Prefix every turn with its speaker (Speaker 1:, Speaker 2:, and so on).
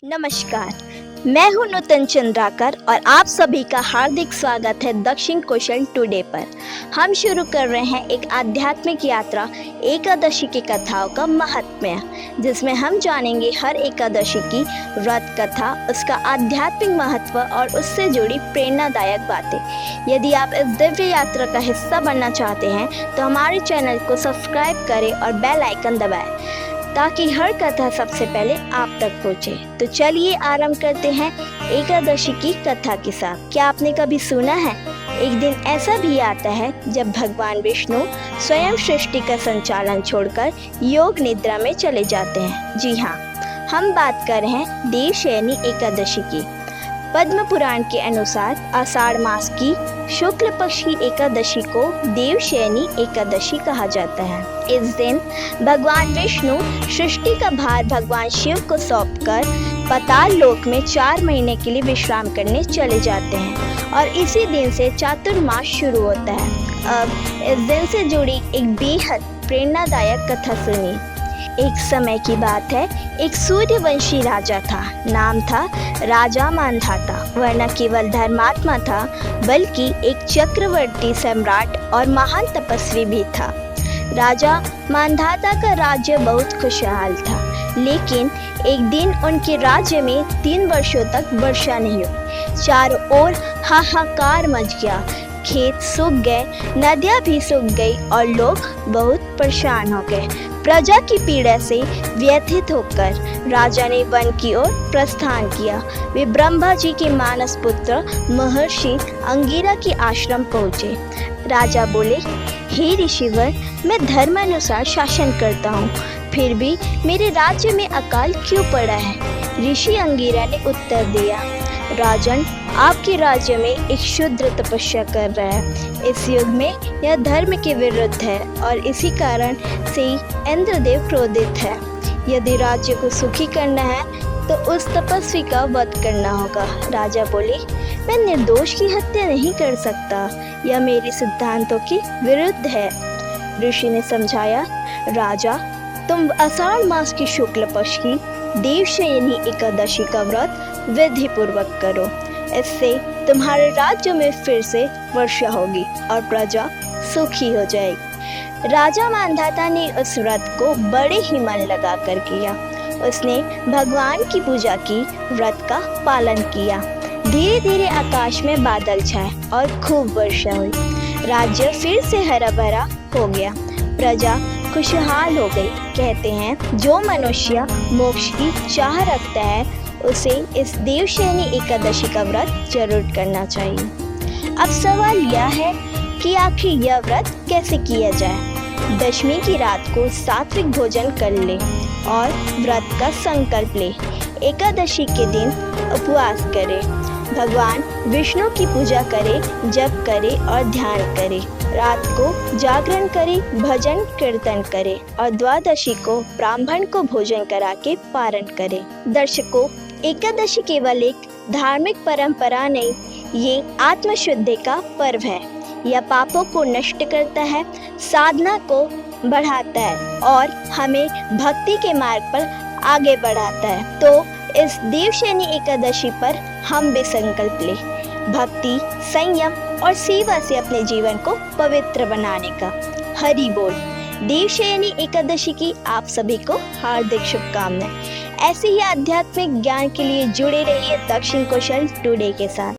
Speaker 1: नमस्कार, मैं हूं नूतन चंद्राकर और आप सभी का हार्दिक स्वागत है दक्षिण कौशल टुडे पर। हम शुरू कर रहे हैं एक आध्यात्मिक यात्रा एकादशी की कथाओं का महात्म्य, जिसमें हम जानेंगे हर एकादशी की व्रत कथा, उसका आध्यात्मिक महत्व और उससे जुड़ी प्रेरणादायक बातें। यदि आप इस दिव्य यात्रा का हिस्सा बनना चाहते हैं तो हमारे चैनल को सब्सक्राइब करें और बेल आइकन दबाएं ताकि हर कथा सबसे पहले आप तक पहुंचे। तो चलिए आरंभ करते हैं एकादशी की कथा के साथ। क्या आपने कभी सुना है, एक दिन ऐसा भी आता है जब भगवान विष्णु स्वयं सृष्टि का संचालन छोड़कर योग निद्रा में चले जाते हैं। जी हाँ, हम बात कर रहे हैं देवशयनी एकादशी की। पद्म पुराण के अनुसार आषाढ़ मास की शुक्ल पक्ष की एकादशी को देवशयनी एकादशी कहा जाता है। इस दिन भगवान विष्णु सृष्टि का भार भगवान शिव को सौंपकर पाताल लोक में 4 महीने के लिए विश्राम करने चले जाते हैं और इसी दिन से चातुर्मास शुरू होता है। अब इस दिन से जुड़ी एक बेहद प्रेरणादायक कथा सुनिए। एक समय की बात है, एक सूर्यवंशी राजा था। नाम था राजा मांधाता। वह न केवल धर्मात्मा था बल्कि एक चक्रवर्ती सम्राट और महान तपस्वी भी था। राजा मांधाता का राज्य बहुत खुशहाल था, लेकिन एक दिन उनके राज्य में 3 वर्षों तक वर्षा नहीं हुई। चारों ओर हाहाकार मच गया, खेत सूख गए, नदियां भी सूख गई और लोग बहुत परेशान हो गए। प्रजा की पीड़ा से व्यथित होकर राजा ने वन की ओर प्रस्थान किया। वे ब्रह्मा जी के मानस पुत्र महर्षि अंगिरा के आश्रम पहुँचे। राजा बोले, हे ऋषिवर, मैं धर्मानुसार शासन करता हूँ, फिर भी मेरे राज्य में अकाल क्यों पड़ा है? ऋषि अंगिरा ने उत्तर दिया, राजन, आपके राज्य में एक शूद्र तपस्या कर रहा है। इस युग में यह धर्म के विरुद्ध है और इसी कारण से इंद्रदेव क्रोधित है। यदि राज्य को सुखी करना है तो उस तपस्वी का वध करना होगा। राजा बोले, मैं निर्दोष की हत्या नहीं कर सकता, यह मेरे सिद्धांतों के विरुद्ध है। ऋषि ने समझाया, राजा, तुम आषाढ़ मास की शुक्ल पक्ष की देवशयनी एकादशी का व्रत विधि पूर्वक करो। इससे तुम्हारे राज्य में फिर से वर्षा होगी और प्रजा सुखी हो जाएगी। राजा मांधाता ने उस व्रत को बड़े ही मन लगा कर किया। उसने भगवान की पूजा की, व्रत का पालन किया। धीरे धीरे आकाश में बादल छाए और खूब वर्षा हुई। राज्य फिर से हरा भरा हो गया, प्रजा खुशहाल हो गई। कहते हैं, जो मनुष्य मोक्ष की चाह रखता है उसे इस देवशयनी एकादशी का व्रत जरूर करना चाहिए। अब सवाल यह है कि आखिर यह व्रत कैसे किया जाए। दशमी की रात को सात्विक भोजन कर ले और व्रत का संकल्प ले। एकादशी के दिन उपवास करे, भगवान विष्णु की पूजा करे, जप करे और ध्यान करे। रात को जागरण करे, भजन कीर्तन करे और द्वादशी को ब्राह्मण को भोजन करा के पारण करे। दर्शकों, एकादशी केवल एक धार्मिक परंपरा नहीं, ये आत्मशुद्धि का पर्व है। यह पापों को नष्ट करता है, साधना को बढ़ाता है और हमें भक्ति के मार्ग पर आगे बढ़ाता है। तो इस देवशयनी एकादशी पर हम भी संकल्प लें, भक्ति, संयम और सेवा से अपने जीवन को पवित्र बनाने का। हरि बोल। देवशयनी एकादशी की आप सभी को हार्दिक शुभकामनाएं। ऐसे ही आध्यात्मिक ज्ञान के लिए जुड़े रहिए दक्षिण कौशल टुडे के साथ।